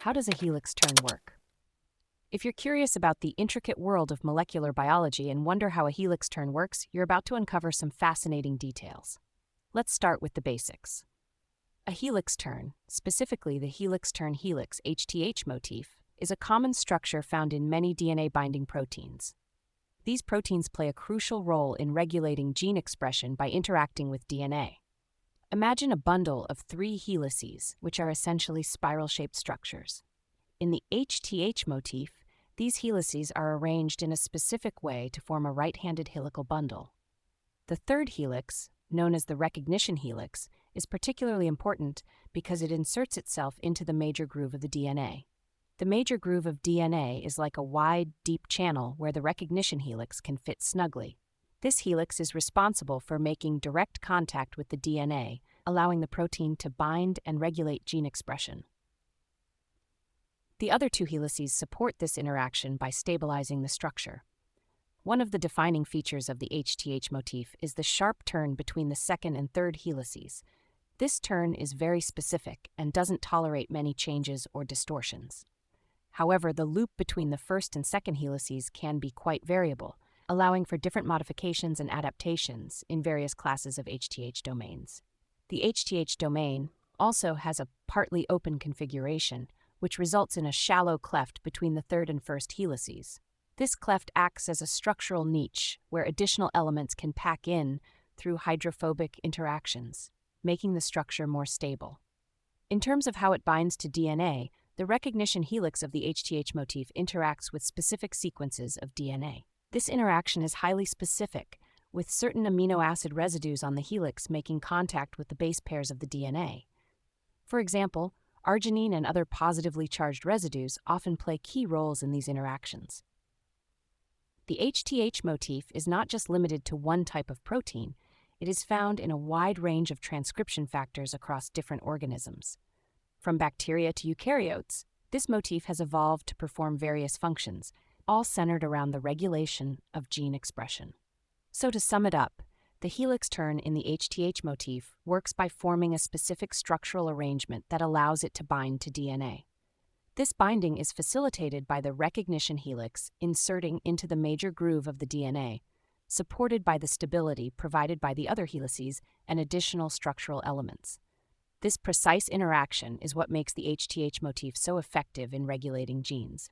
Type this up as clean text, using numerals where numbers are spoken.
How does a helix turn work? If you're curious about the intricate world of molecular biology and wonder how a helix turn works, you're about to uncover some fascinating details. Let's start with the basics. A helix turn, specifically the helix-turn-helix HTH motif, is a common structure found in many DNA-binding proteins. These proteins play a crucial role in regulating gene expression by interacting with DNA. Imagine a bundle of 3 helices, which are essentially spiral-shaped structures. In the HTH motif, these helices are arranged in a specific way to form a right-handed helical bundle. The third helix, known as the recognition helix, is particularly important because it inserts itself into the major groove of the DNA. The major groove of DNA is like a wide, deep channel where the recognition helix can fit snugly. This helix is responsible for making direct contact with the DNA, allowing the protein to bind and regulate gene expression. The other 2 helices support this interaction by stabilizing the structure. One of the defining features of the HTH motif is the sharp turn between the second and third helices. This turn is very specific and doesn't tolerate many changes or distortions. However, the loop between the first and second helices can be quite variable, allowing for different modifications and adaptations in various classes of HTH domains. The HTH domain also has a partly open configuration, which results in a shallow cleft between the third and first helices. This cleft acts as a structural niche where additional elements can pack in through hydrophobic interactions, making the structure more stable. In terms of how it binds to DNA, the recognition helix of the HTH motif interacts with specific sequences of DNA. This interaction is highly specific, with certain amino acid residues on the helix making contact with the base pairs of the DNA. For example, arginine and other positively charged residues often play key roles in these interactions. The HTH motif is not just limited to one type of protein, it is found in a wide range of transcription factors across different organisms. From bacteria to eukaryotes, this motif has evolved to perform various functions, all centered around the regulation of gene expression. So to sum it up, the helix turn in the HTH motif works by forming a specific structural arrangement that allows it to bind to DNA. This binding is facilitated by the recognition helix inserting into the major groove of the DNA, supported by the stability provided by the other helices and additional structural elements. This precise interaction is what makes the HTH motif so effective in regulating genes.